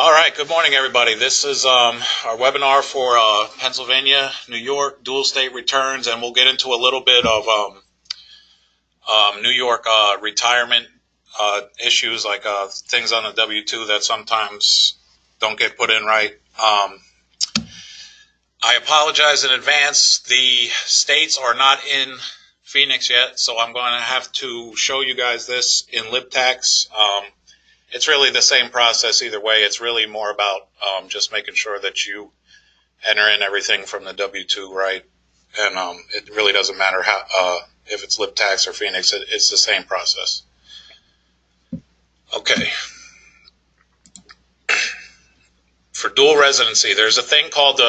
All right, good morning, everybody. This is our webinar for Pennsylvania, New York, dual state returns, and we'll get into a little bit of New York retirement issues, like things on the W-2 that sometimes don't get put in right. I apologize in advance. The states are not in Phoenix yet, so I'm going to have to show you guys this in LibTax. It's really the same process either way. It's really more about just making sure that you enter in everything from the W-2 right, and it really doesn't matter how if it's LibTax or Phoenix. It's the same process. Okay. For dual residency, there's a thing called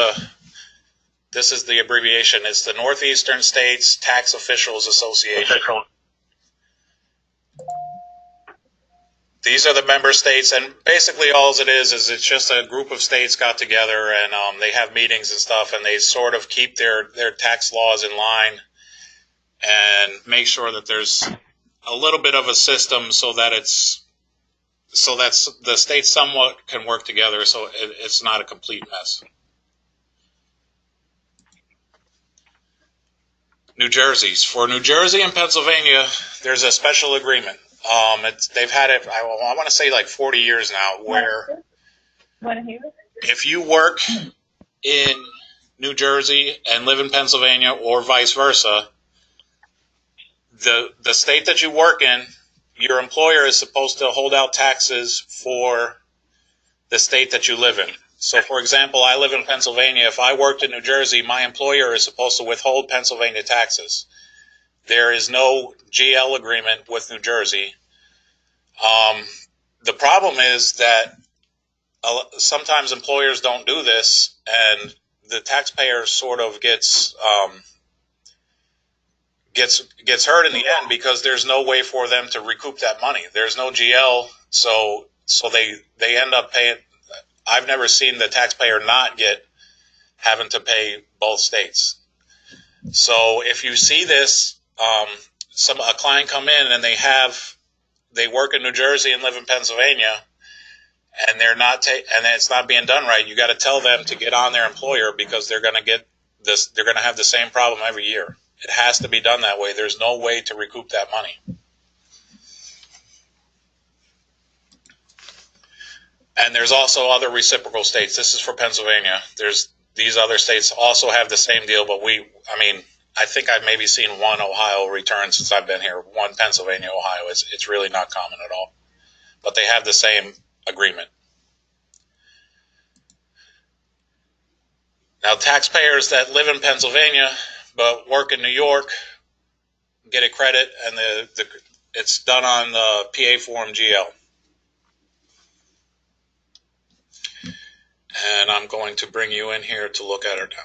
this is the abbreviation. It's the Northeastern States Tax Officials Association. These are the member states, and basically all it is it's just a group of states got together and they have meetings and stuff, and they sort of keep their tax laws in line and make sure that there's a little bit of a system so that the states somewhat can work together, so it's not a complete mess. New Jersey's. For New Jersey and Pennsylvania, there's a special agreement. They've had it, I want to say like 40 years now, where if you work in New Jersey and live in Pennsylvania or vice versa, the state that you work in, your employer is supposed to hold out taxes for the state that you live in. So, for example, I live in Pennsylvania. If I worked in New Jersey, my employer is supposed to withhold Pennsylvania taxes. There is no GL agreement with New Jersey. The problem is that sometimes employers don't do this, and the taxpayer sort of gets hurt in the end because there's no way for them to recoup that money. There's no GL, so they end up paying. I've never seen the taxpayer not having to pay both states. So if you see this, a client come in and they work in New Jersey and live in Pennsylvania, and and it's not being done right, you got to tell them to get on their employer, because they're going to get this. They're going to have the same problem every year. It has to be done that way. There's no way to recoup that money. And there's also other reciprocal states. This is for Pennsylvania. These other states also have the same deal, but I think I've maybe seen one Ohio return since I've been here. One Pennsylvania, Ohio. It's really not common at all. But they have the same agreement. Now, taxpayers that live in Pennsylvania but work in New York get a credit, and it's done on the PA Form GL. And I'm going to bring you in here to look at it now.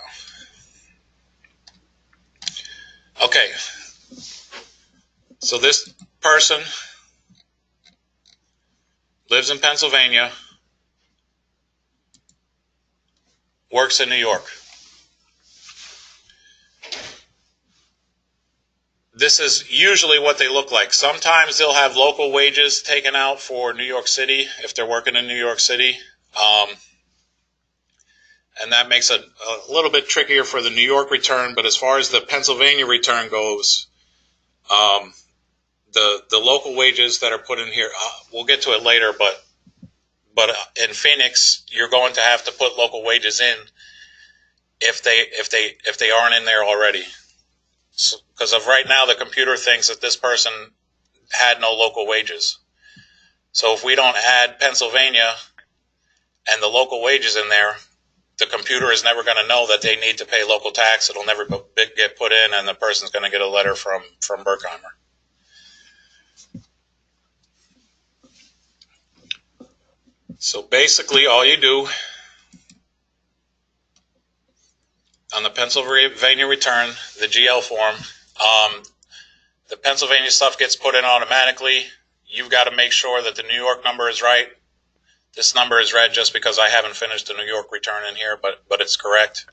Okay, so this person lives in Pennsylvania, works in New York. This is usually what they look like. Sometimes they'll have local wages taken out for New York City if they're working in New York City. And that makes it a little bit trickier for the New York return. But as far as the Pennsylvania return goes, the local wages that are put in here, we'll get to it later, but in Phoenix, you're going to have to put local wages in if they aren't in there already. Because of right now, the computer thinks that this person had no local wages. So if we don't add Pennsylvania and the local wages in there, the computer is never going to know that they need to pay local tax. It'll never get put in, and the person's going to get a letter from Berkheimer. So basically, all you do on the Pennsylvania return, the GL form, the Pennsylvania stuff gets put in automatically. You've got to make sure that the New York number is right. This number is red just because I haven't finished the New York return in here, but it's correct.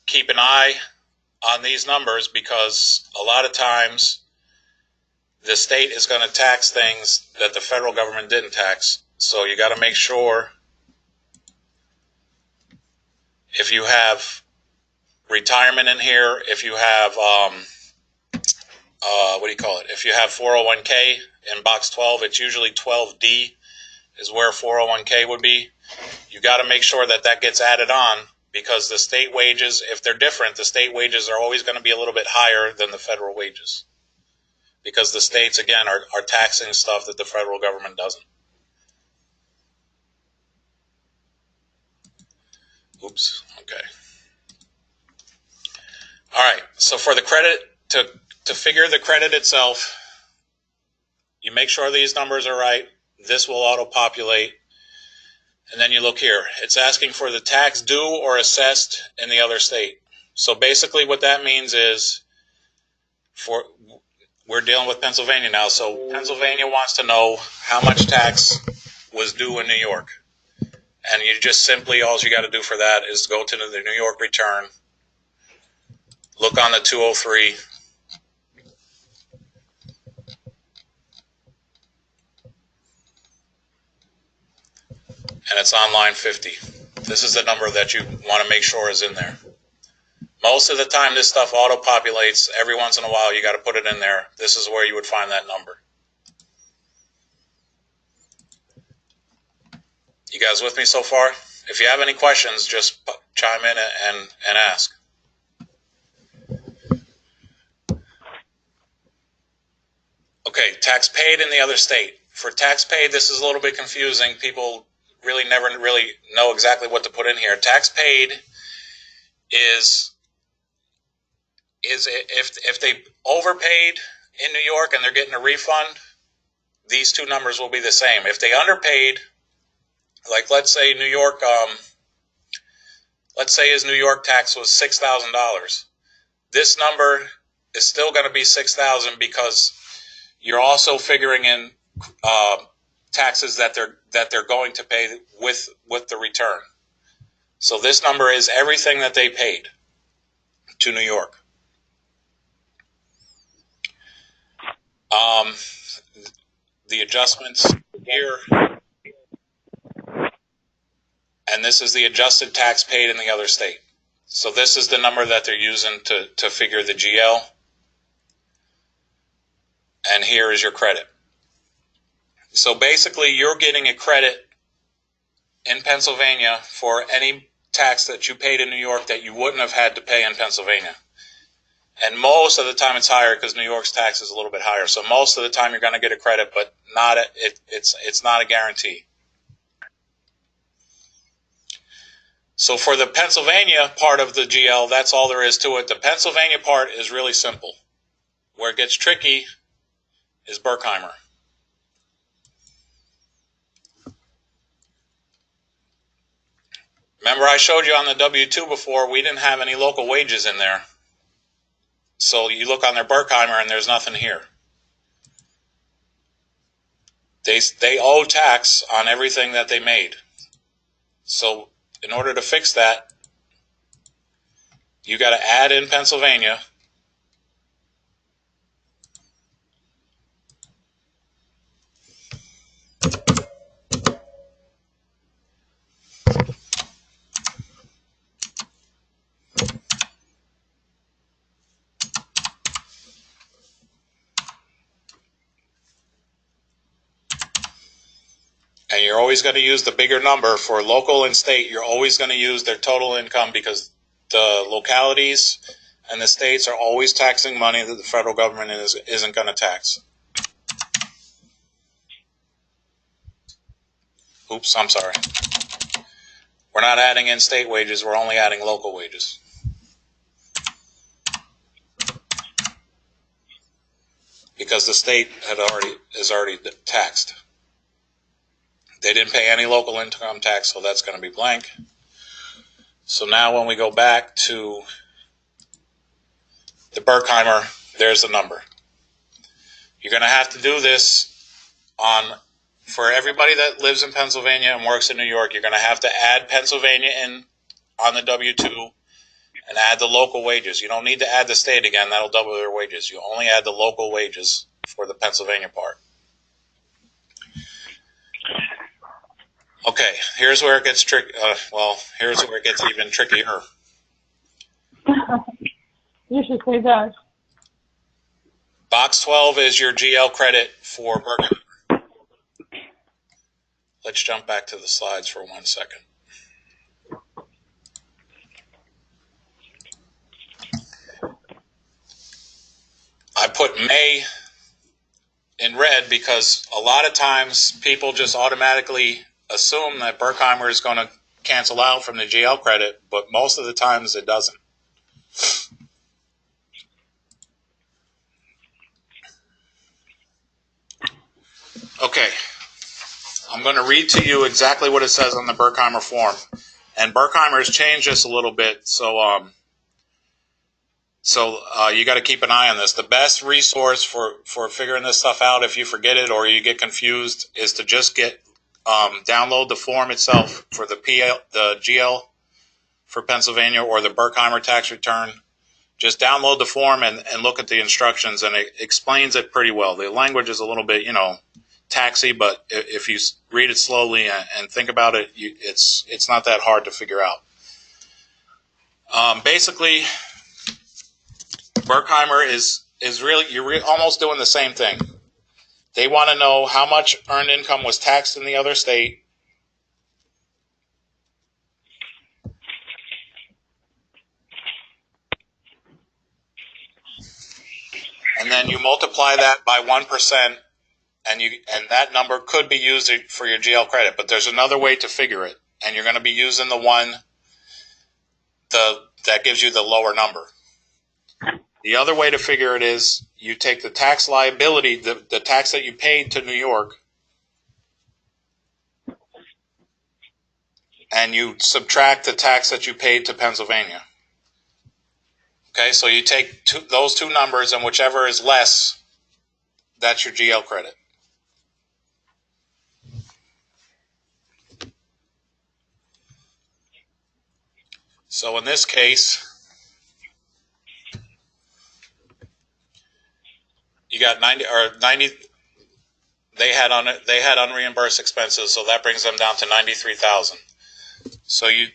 Keep an eye on these numbers, because a lot of times the state is going to tax things that the federal government didn't tax. So you got to make sure if you have retirement in here, if you have what do you call it? If you have 401k in box 12, it's usually 12D is where 401k would be. You got to make sure that that gets added on, because the state wages, if they're different, the state wages are always going to be a little bit higher than the federal wages, because the states, again, are taxing stuff that the federal government doesn't. Oops. Okay. All right. So for the credit, to figure the credit itself, you make sure these numbers are right. This will auto-populate. And then you look here. It's asking for the tax due or assessed in the other state. So basically what that means is, we're dealing with Pennsylvania now. So Pennsylvania wants to know how much tax was due in New York. And you just simply, all you got to do for that is go to the New York return, look on the 203, and it's on line 50. This is the number that you want to make sure is in there. Most of the time, this stuff auto-populates. Every once in a while, you got to put it in there. This is where you would find that number. You guys with me so far? If you have any questions, just chime in and ask. Okay, tax paid in the other state. For tax paid, this is a little bit confusing. People really never really know exactly what to put in here. Tax paid is if they overpaid in New York and they're getting a refund, these two numbers will be the same. If they underpaid, like let's say New York, let's say his New York tax was $6,000. This number is still going to be $6,000 because you're also figuring in taxes that they're going to pay with the return. So this number is everything that they paid to New York. The adjustments here, and this is the adjusted tax paid in the other state. So this is the number that they're using to figure the GL. And here is your credit. So basically, you're getting a credit in Pennsylvania for any tax that you paid in New York that you wouldn't have had to pay in Pennsylvania. And most of the time it's higher because New York's tax is a little bit higher. So most of the time you're going to get a credit, but it's not a guarantee. So for the Pennsylvania part of the GL, that's all there is to it. The Pennsylvania part is really simple. Where it gets tricky is Berkheimer. Remember I showed you on the W-2 before, we didn't have any local wages in there. So you look on their Berkheimer and there's nothing here. They owe tax on everything that they made. So in order to fix that, you got to add in Pennsylvania. And you're always going to use the bigger number for local and state. You're always going to use their total income because the localities and the states are always taxing money that the federal government isn't going to tax. Oops, I'm sorry. We're not adding in state wages. We're only adding local wages. Because the state is already taxed. They didn't pay any local income tax, so that's going to be blank. So now when we go back to the Berkheimer, there's the number. You're going to have to do this for everybody that lives in Pennsylvania and works in New York. You're going to have to add Pennsylvania in on the W-2 and add the local wages. You don't need to add the state again. That'll double their wages. You only add the local wages for the Pennsylvania part. Okay, here's where it gets tricky. Here's where it gets even trickier. You should say that. Box 12 is your GL credit for Berkshire. Let's jump back to the slides for 1 second. I put May in red because a lot of times people just automatically assume that Berkheimer is going to cancel out from the GL credit, but most of the times it doesn't. Okay, I'm going to read to you exactly what it says on the Berkheimer form. And Berkheimer has changed this a little bit, so you got to keep an eye on this. The best resource for figuring this stuff out, if you forget it or you get confused, is to just download the form itself for the GL for Pennsylvania or the Berkheimer tax return. Just download the form and look at the instructions, and it explains it pretty well. The language is a little bit, taxy, but if you read it slowly and think about it, it's not that hard to figure out. Basically, Berkheimer is really, you're almost doing the same thing. They want to know how much earned income was taxed in the other state, and then you multiply that by 1%, and that number could be used for your GL credit. But there's another way to figure it, and you're going to be using the one that gives you the lower number. The other way to figure it is you take the tax liability, the tax that you paid to New York, and you subtract the tax that you paid to Pennsylvania. Okay, so you take those two numbers, and whichever is less, that's your GL credit. So in this case, you got 90. They had unreimbursed expenses, so that brings them down to 93,000. So you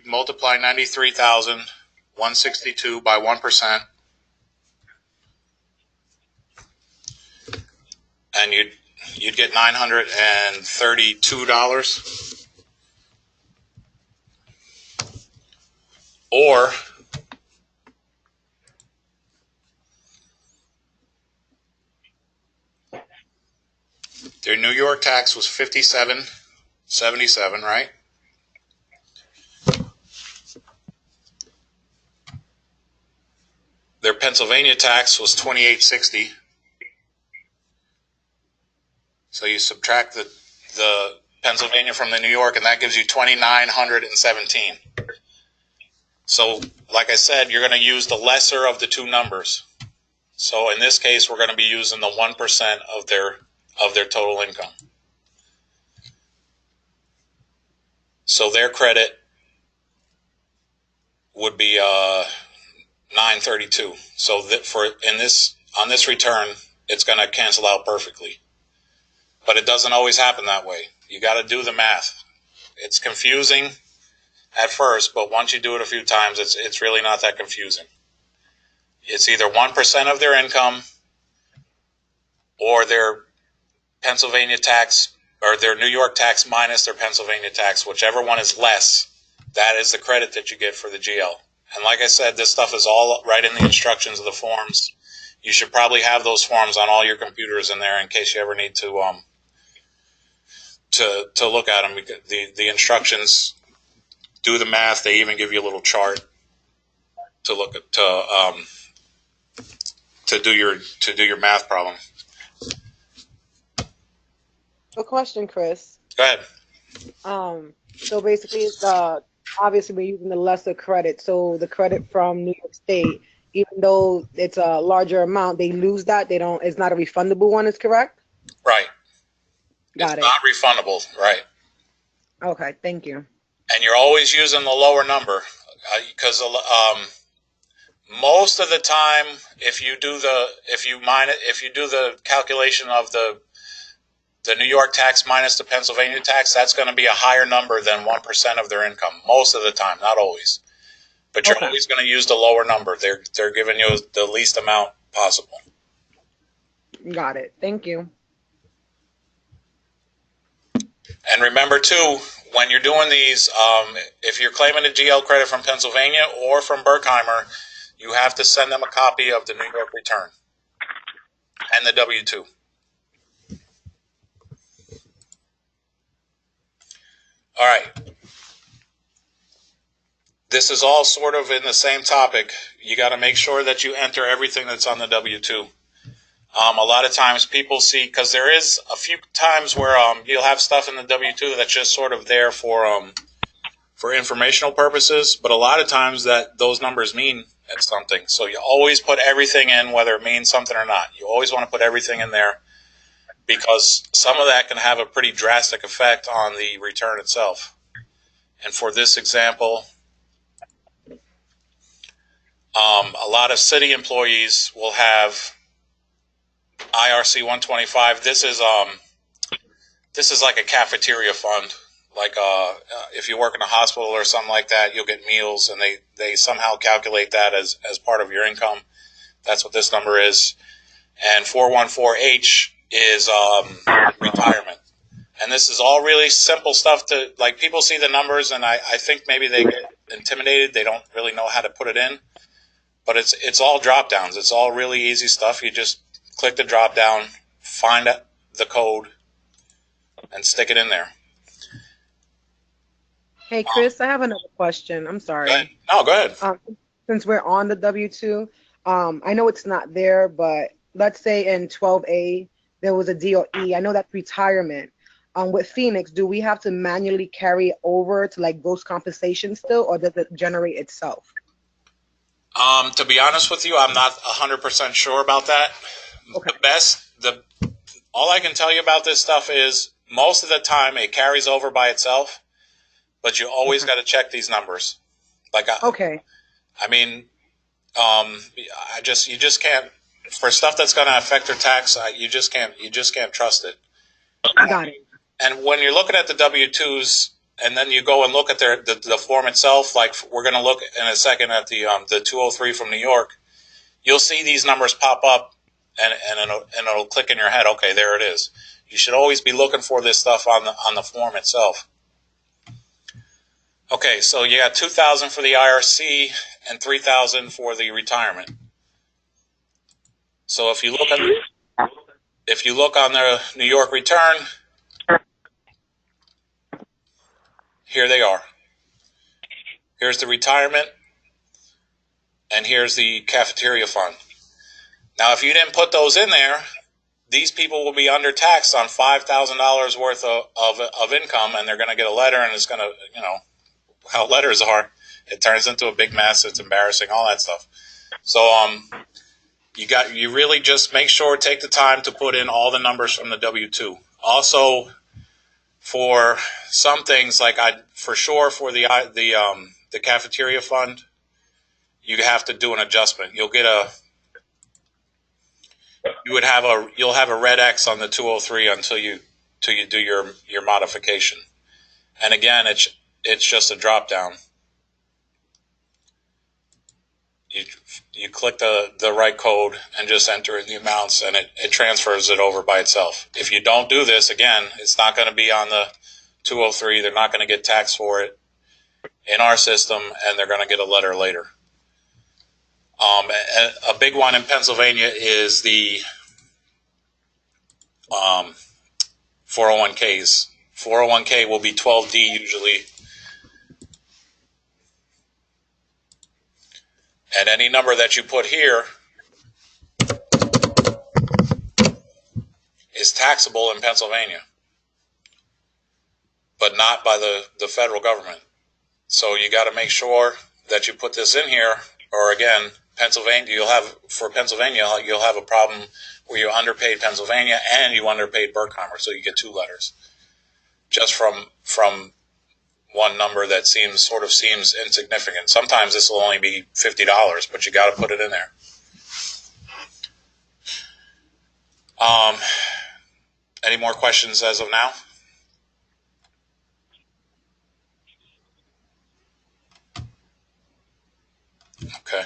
multiply 93,162 by 1%, and you'd get $932. Or their New York tax was $57.77, right? Their Pennsylvania tax was $28.60. So you subtract the Pennsylvania from the New York, and that gives you $2,917. So, like I said, you're going to use the lesser of the two numbers. So in this case, we're going to be using the 1% of their total income. So their credit would be $932. So that on this return, it's going to cancel out perfectly. But it doesn't always happen that way. You got to do the math. It's confusing at first, but once you do it a few times, it's really not that confusing. It's either 1% of their income or their Pennsylvania tax or their New York tax minus their Pennsylvania tax. Whichever one is less, that is the credit that you get for the GL. And like I said, this stuff is all right in the instructions of the forms. You should probably have those forms on all your computers in there in case you ever need to look at them. The instructions do the math. They even give you a little chart to look at to do your math problem. A question, Chris. Go ahead. So basically, it's obviously we're using the lesser credit. So the credit from New York State, even though it's a larger amount, they lose that. They don't. It's not a refundable one. Is correct? Right. Got it. Not refundable. Right. Okay. Thank you. And you're always using the lower number because most of the time, if you do the calculation of the the New York tax minus the Pennsylvania tax, that's going to be a higher number than 1% of their income most of the time, not always. But you're Okay. always going to use the lower number. They're giving you the least amount possible. Got it. Thank you. And remember, too, when you're doing these, if you're claiming a GL credit from Pennsylvania or from Berkheimer, you have to send them a copy of the New York return and the W-2. All right. This is all sort of in the same topic. You got to make sure that you enter everything that's on the W-2. A lot of times people see, because there is a few times where you'll have stuff in the W-2 that's just sort of there for informational purposes, but a lot of times that those numbers mean something. So you always put everything in, whether it means something or not. You always want to put everything in there because some of that can have a pretty drastic effect on the return itself. And for this example, a lot of city employees will have IRC 125. This is like a cafeteria fund. Like if you work in a hospital or something like that, you'll get meals, and they somehow calculate that as part of your income. That's what this number is. And 414H is retirement. And this is all really simple stuff to, like, people see the numbers and I think maybe they get intimidated. They don't really know how to put it in. But it's all drop downs. It's all really easy stuff. You just click the drop down, find the code, and stick it in there. Hey, Chris, I have another question. I'm sorry. Go ahead. No, go ahead. Since we're on the W-2, I know it's not there, but let's say in 12A, there was a DOE. I know that's retirement. With Phoenix, do we have to manually carry it over to like gross compensation still, or does it generate itself? To be honest with you, I'm not 100% sure about that. Okay. All I can tell you about this stuff is most of the time it carries over by itself, but you always got to check these numbers. Okay. I mean, you just can't, for stuff that's going to affect your tax. You just can't trust it. Got it. And when you're looking at the W-2s, and then you go and look at the form itself, like we're going to look in a second at the 203 from New York, you'll see these numbers pop up, and it'll click in your head. Okay, there it is. You should always be looking for this stuff on the form itself. Okay, so you got 2,000 for the IRC and 3,000 for the retirement. So if you look on the New York return, here they are. Here's the retirement, and here's the cafeteria fund. Now, if you didn't put those in there, these people will be undertaxed on $5,000 worth of income, and they're going to get a letter, and it's going to, how letters are, it turns into a big mess. It's embarrassing, all that stuff. So you really just make sure, take the time to put in all the numbers from the W-2. Also, for some things, like for sure for the cafeteria fund, you have to do an adjustment. You'll have a red X on the 203 until you do your modification. And again, it's just a drop down. You click the right code and just enter in the amounts, and it transfers it over by itself. If you don't do this, again, it's not going to be on the 203. They're not going to get taxed for it in our system, and they're going to get a letter later. A big one in Pennsylvania is the 401ks. 401k will be 12D usually. And any number that you put here is taxable in Pennsylvania, but not by the federal government. So you got to make sure that you put this in here, or again, Pennsylvania, you'll have a problem where you underpaid Pennsylvania and you underpaid Berkheimer, so you get two letters just from one number that seems insignificant. Sometimes this will only be $50, but you got to put it in there. Any more questions as of now? Okay.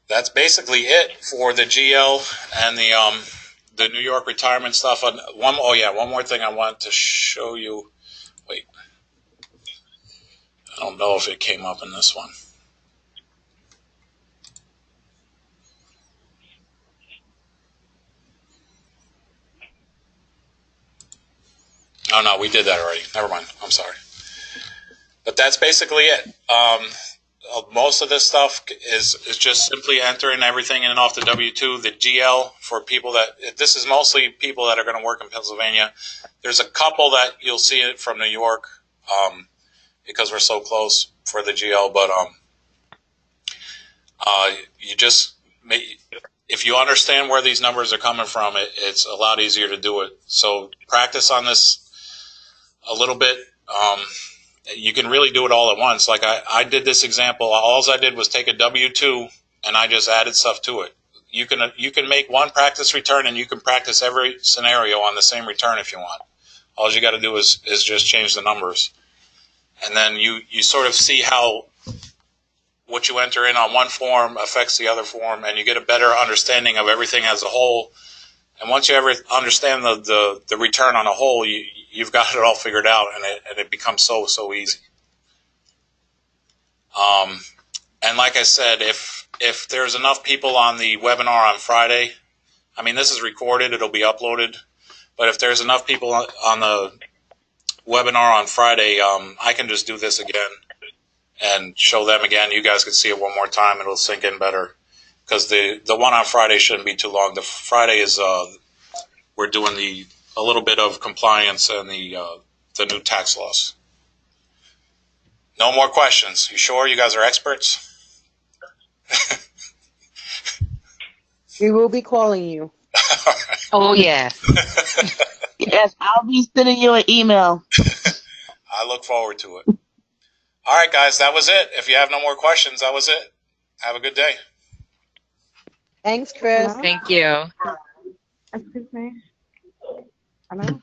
That's basically it for the GL and the New York retirement stuff. One more thing I wanted to show you. Wait, I don't know if it came up in this one. Oh no, we did that already. Never mind. I'm sorry. But that's basically it. Most of this stuff is just simply entering everything in and off the W-2. The GL for people this is mostly people that are going to work in Pennsylvania. There's a couple that you'll see it from New York because we're so close for the GL. But you just if you understand where these numbers are coming from, it's a lot easier to do it. So practice on this a little bit. You can really do it all at once. Like I did this example. All I did was take a W-2 and I just added stuff to it. You can make one practice return and you can practice every scenario on the same return if you want. All you got to do is just change the numbers. And then you sort of see how what you enter in on one form affects the other form, and you get a better understanding of everything as a whole. And once you ever understand the return on a whole, you've got it all figured out, and it becomes so easy. And like I said, if there's enough people on the webinar on Friday, I mean, this is recorded, it'll be uploaded, but if there's enough people on the webinar on Friday, I can just do this again and show them again. You guys can see it one more time, it'll sink in better. Because the one on Friday shouldn't be too long. The Friday is we're doing a little bit of compliance and the new tax laws. No more questions. You sure? You guys are experts? We will be calling you. Oh, yeah. Yes, I'll be sending you an email. I look forward to it. All right, guys, that was it. If you have no more questions, that was it. Have a good day. Thanks, Chris. Thank you. Excuse me. Hello?